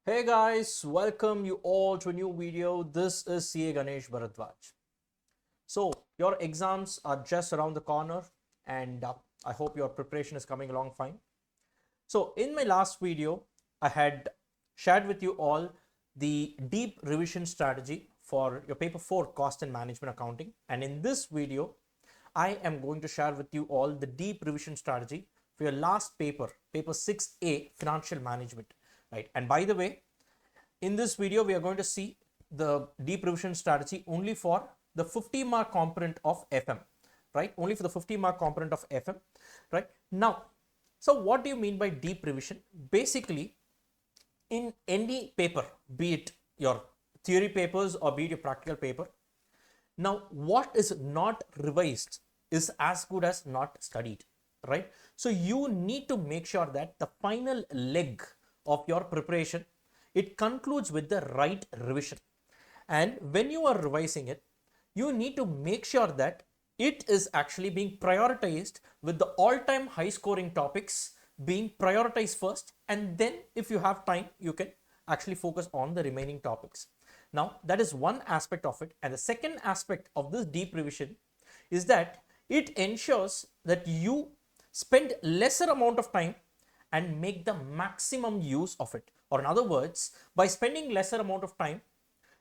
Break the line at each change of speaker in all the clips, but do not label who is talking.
Hey guys, welcome you all to a new video. This is CA Ganesh Bharadwaj. So your exams are just around the corner and I hope your preparation is coming along fine. So in my last video, I had shared with you all the deep revision strategy for your paper 4 cost and management accounting. And in this video, I am going to share with you all the deep revision strategy for your last paper, paper 6A financial management, right? And by the way, in this video, we are going to see the deep revision strategy only for the 50-mark component of FM, right? Only for the 50-mark component of FM, right? Now, so what do you mean by deep revision? Basically, in any paper, be it your theory papers or be it your practical paper, now what is not revised is as good as not studied, right? So you need to make sure that the final leg of your preparation, it concludes with the right revision. And when you are revising it, you need to make sure that it is actually being prioritized with the all-time high scoring topics being prioritized first, and then if you have time, you can actually focus on the remaining topics. Now, that is one aspect of it. And the second aspect of this deep revision is that it ensures that you spend lesser amount of time and make the maximum use of it. Or in other words, by spending lesser amount of time,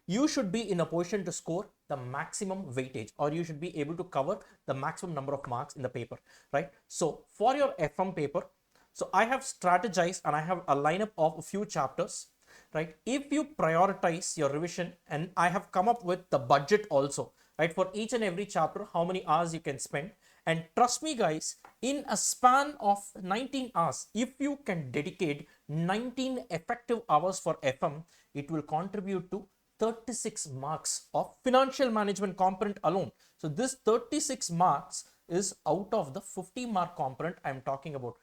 you should be in a position to score the maximum weightage, or you should be able to cover the maximum number of marks in the paper, right? So for your FM paper, so I have strategized and I have a lineup of a few chapters, right? If you prioritize your revision, and I have come up with the budget also, right? For each and every chapter, how many hours you can spend. And trust me guys, in a span of 19 hours, if you can dedicate 19 effective hours for FM, it will contribute to 36 marks of financial management component alone. So this 36 marks is out of the 50-mark component I'm talking about,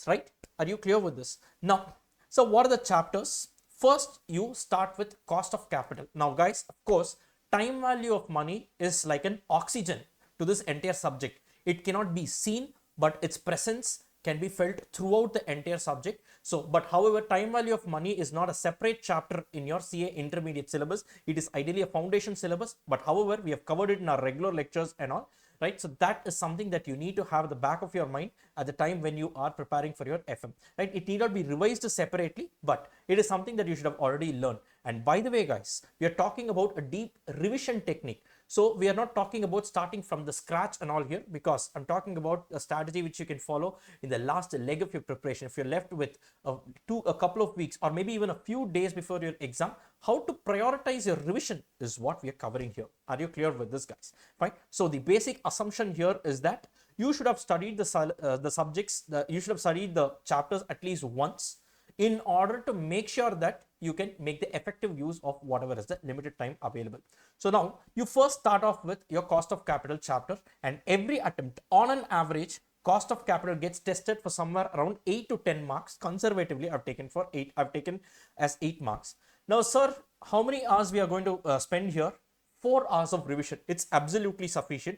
right? Are you clear with this? Now, so what are the chapters? First, you start with cost of capital. Now guys, of course, time value of money is like an oxygen to this entire subject. It cannot be seen, but its presence can be felt throughout the entire subject. So, but however, time value of money is not a separate chapter in your CA intermediate syllabus. It is ideally a foundation syllabus, but however, we have covered it in our regular lectures and all, right? So that is something that you need to have at the back of your mind at the time when you are preparing for your FM, right? It need not be revised separately, but it is something that you should have already learned. And by the way, guys, we are talking about a deep revision technique. So we are not talking about starting from the scratch and all here, because I'm talking about a strategy which you can follow in the last leg of your preparation. If you're left with a couple of weeks or maybe even a few days before your exam, how to prioritize your revision is what we are covering here. Are you clear with this, guys? Fine. So the basic assumption here is that you should have studied the subjects, you should have studied the chapters at least once in order to make sure that you can make the effective use of whatever is the limited time available. So now you first start off with your cost of capital chapter, and every attempt on an average cost of capital gets tested for somewhere around 8 to 10 marks. Conservatively, I've taken as 8 marks. Now, sir, how many hours we are going to spend here? 4 hours of revision. It's absolutely sufficient,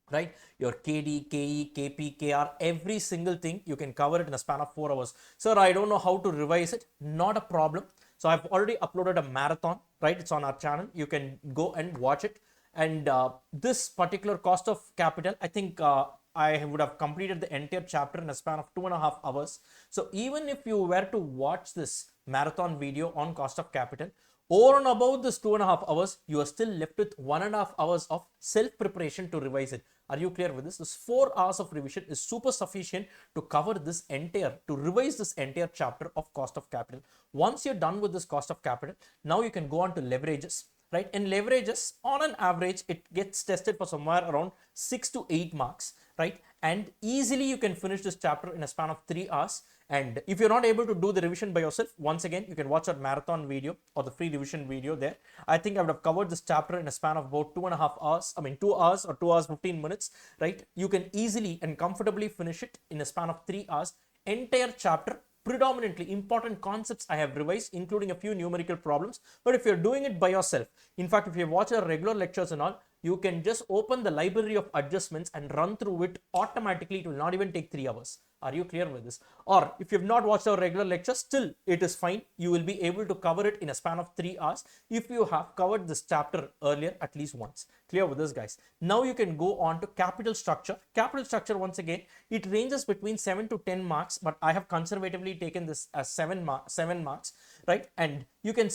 right? Your KD, KE, KP, KR, every single thing you can cover it in a span of 4 hours. Sir, I don't know how to revise it. Not a problem. So I've already uploaded a marathon, right? It's on our channel. You can go and watch it. And this particular cost of capital, I think I would have completed the entire chapter in a span of 2.5 hours. So even if you were to watch this marathon video on cost of capital, over and above this 2.5 hours, you are still left with 1.5 hours of self-preparation to revise it. Are you clear with this? This 4 hours of revision is super sufficient to cover this to revise this entire chapter of cost of capital. Once you're done with this cost of capital, now you can go on to leverages, right? In leverages, on an average, it gets tested for somewhere around 6 to 8 marks, right? And easily you can finish this chapter in a span of 3 hours. And if you're not able to do the revision by yourself, once again, you can watch our marathon video or the free revision video there. I think I would have covered this chapter in a span of about 2.5 hours. 2 hours or 2 hours, 15 minutes, right? You can easily and comfortably finish it in a span of 3 hours. Entire chapter, predominantly important concepts I have revised, including a few numerical problems. But if you're doing it by yourself, in fact, if you watch our regular lectures and all, you can just open the library of adjustments and run through it automatically. It will not even take 3 hours. Are you clear with this? Or if you've not watched our regular lecture, still it is fine. You will be able to cover it in a span of 3 hours if you have covered this chapter earlier at least once. Clear with this, guys? Now you can go on to capital structure. Capital structure, once again, it ranges between 7 to 10 marks, but I have conservatively taken this as 7 marks, right? And you can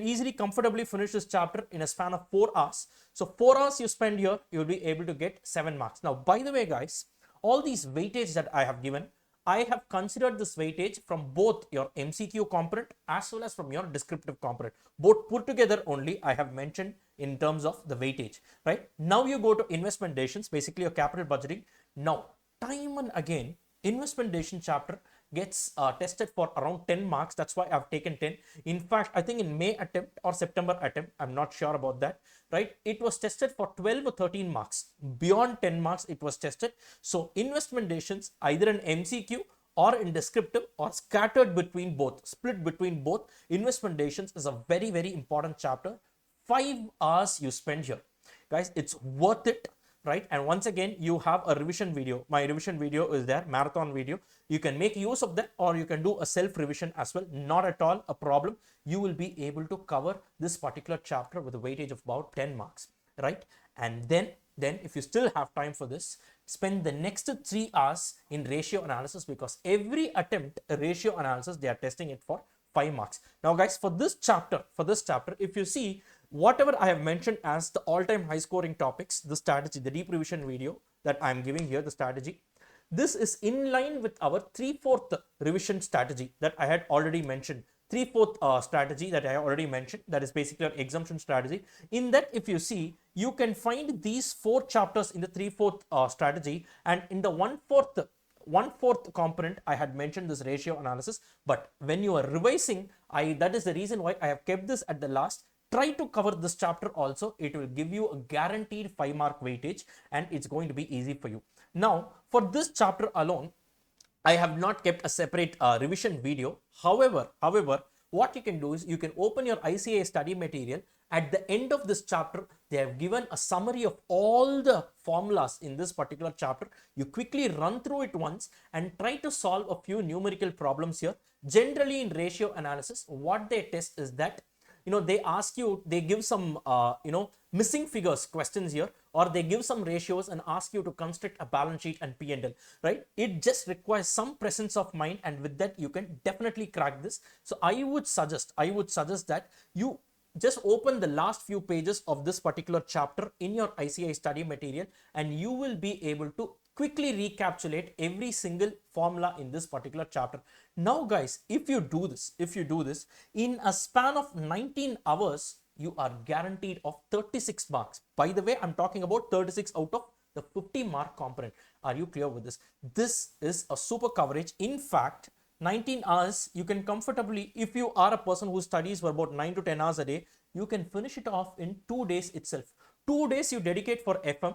easily comfortably finish this chapter in a span of 4 hours. So 4 hours you spend here, you'll be able to get 7 marks. Now, by the way, guys, all these weightage that I have given, I have considered this weightage from both your MCQ component as well as from your descriptive component. Both put together only I have mentioned in terms of the weightage, right? Now you go to investment decisions, basically your capital budgeting. Now, time and again, investment decision chapter gets tested for around 10 marks. That's why I've taken 10. In fact, I think in May attempt or September attempt, I'm not sure about that, right? It was tested for 12 or 13 marks. Beyond 10 marks, it was tested. So investment decisions, either in MCQ or in descriptive or scattered between both, split between both, investment decisions is a very, very important chapter. 5 hours you spend here. Guys, it's worth it. Right? And once again, you have a revision video. My revision video is there, marathon video. You can make use of that, or you can do a self revision as well. Not at all a problem. You will be able to cover this particular chapter with a weightage of about 10 marks, right? And then if you still have time for this, spend the next 3 hours in ratio analysis, because every attempt ratio analysis, they are testing it for 5 marks. Now, guys, for this chapter, if you see, whatever I have mentioned as the all-time high scoring topics, the strategy, the deep revision video that I'm giving here, the strategy, this is in line with our 3/4 revision strategy that I had already mentioned. 3/4 strategy that I already mentioned, that is basically an exemption strategy. In that, if you see, you can find these 4 chapters in the 3/4 strategy, and in the 1/4 component, I had mentioned this ratio analysis. But when you are revising, that is the reason why I have kept this at the last. Try to cover this chapter also. It will give you a guaranteed 5 mark weightage, and it's going to be easy for you. Now, for this chapter alone, I have not kept a separate revision video. However, what you can do is you can open your ICA study material. At the end of this chapter, they have given a summary of all the formulas in this particular chapter. You quickly run through it once and try to solve a few numerical problems here. Generally, in ratio analysis, what they test is that, they ask you, they give some, missing figures questions here, or they give some ratios and ask you to construct a balance sheet and P&L, right? It just requires some presence of mind, and with that, you can definitely crack this. So I would suggest that you just open the last few pages of this particular chapter in your ICI study material, and you will be able to quickly recapitulate every single formula in this particular chapter. Now, guys, if you do this in a span of 19 hours, you are guaranteed of 36 marks. By the way, I'm talking about 36 out of the 50 mark component. Are you clear with this? This is a super coverage. In fact, 19 hours, you can comfortably, if you are a person who studies for about 9 to 10 hours a day, you can finish it off in 2 days itself. 2 days you dedicate for FM.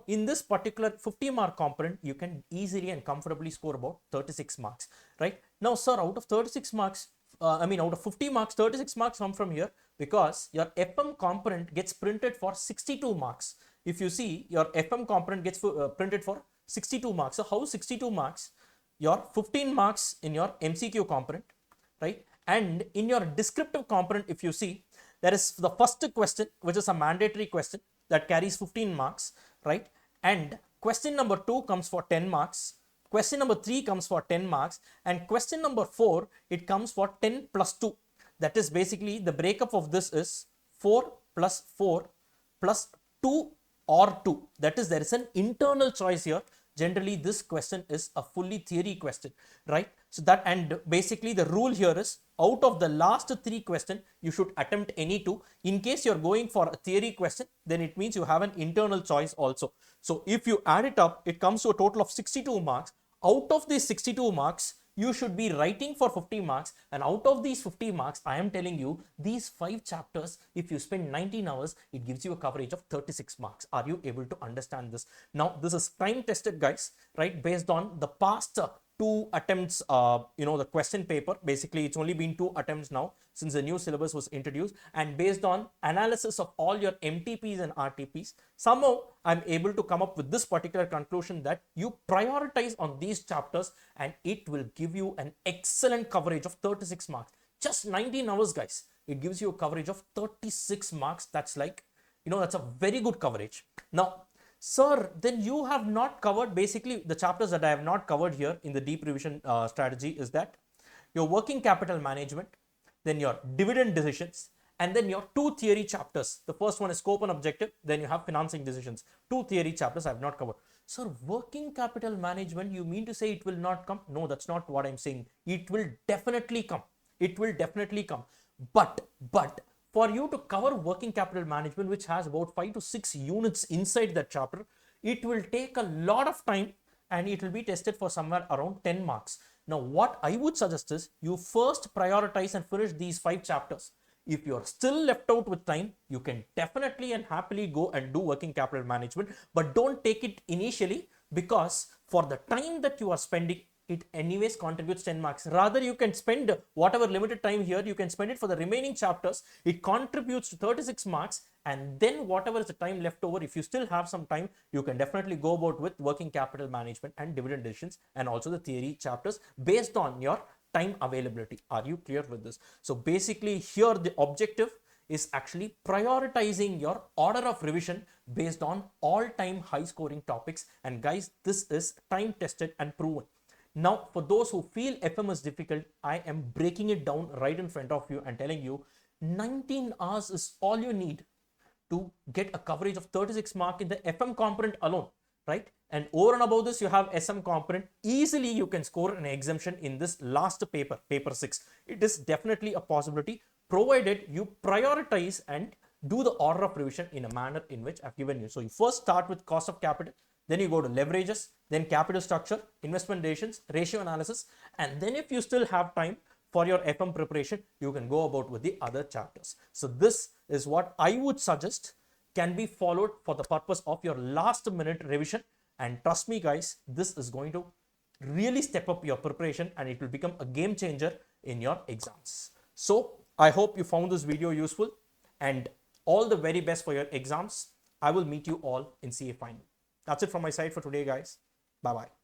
In this particular 50 mark component, you can easily and comfortably score about 36 marks, right? Now, sir, out of 36 marks, out of 50 marks, 36 marks come from here, because your FM component gets printed for 62 marks. If you see, your FM component gets printed for 62 marks. So how 62 marks? Your 15 marks in your MCQ component, right? And in your descriptive component, if you see, there is the first question, which is a mandatory question that carries 15 marks, right? And question number 2 comes for 10 marks. Question number 3 comes for 10 marks. And question number 4, it comes for 10 plus 2. That is basically the breakup of this is 4 plus 4 plus 2 or 2. That is, there is an internal choice here. Generally, this question is a fully theory question, right? So that, and basically the rule here is, out of the last 3 questions, you should attempt any 2. In case you're going for a theory question, then it means you have an internal choice also. So if you add it up, it comes to a total of 62 marks. Out of these 62 marks, you should be writing for 50 marks. And out of these 50 marks, I am telling you, these 5 chapters, if you spend 19 hours, it gives you a coverage of 36 marks. Are you able to understand this? Now, this is time tested, guys, right? Based on the past 2 attempts, the question paper. Basically, it's only been 2 attempts now since the new syllabus was introduced. And based on analysis of all your MTPs and RTPs, somehow I'm able to come up with this particular conclusion that you prioritize on these chapters and it will give you an excellent coverage of 36 marks. Just 19 hours, guys. It gives you a coverage of 36 marks. That's like, that's a very good coverage. Now, sir, then you have not covered basically the chapters that I have not covered here in the deep revision strategy is that your working capital management, then your dividend decisions, and then your 2 theory chapters. The first one is scope and objective, then you have financing decisions. 2 theory chapters I have not covered. Sir, working capital management, you mean to say it will not come? No, that's not what I'm saying. It will definitely come. It will definitely come. But for you to cover working capital management, which has about 5 to 6 units inside that chapter, it will take a lot of time and it will be tested for somewhere around 10 marks. Now, what I would suggest is you first prioritize and finish these 5 chapters. If you're still left out with time, you can definitely and happily go and do working capital management, but don't take it initially, because for the time that you are spending, it anyways contributes 10 marks. Rather, you can spend whatever limited time here, you can spend it for the remaining chapters. It contributes to 36 marks, and then whatever is the time left over, if you still have some time, you can definitely go about with working capital management and dividend decisions and also the theory chapters based on your time availability. Are you clear with this? So basically here the objective is actually prioritizing your order of revision based on all-time high scoring topics. And guys, this is time tested and proven. Now, for those who feel FM is difficult, I am breaking it down right in front of you and telling you 19 hours is all you need to get a coverage of 36 mark in the FM component alone, right? And over and above this, you have SM component. Easily, you can score an exemption in this last paper, paper 6. It is definitely a possibility, provided you prioritize and do the order of revision in a manner in which I've given you. So you first start with cost of capital, then you go to leverages, then capital structure, investment decisions, ratio analysis, and then if you still have time for your FM preparation, you can go about with the other chapters. So this is what I would suggest can be followed for the purpose of your last minute revision. And trust me guys, this is going to really step up your preparation and it will become a game changer in your exams. So I hope you found this video useful and all the very best for your exams. I will meet you all in CA final. That's it from my side for today, guys. Bye-bye.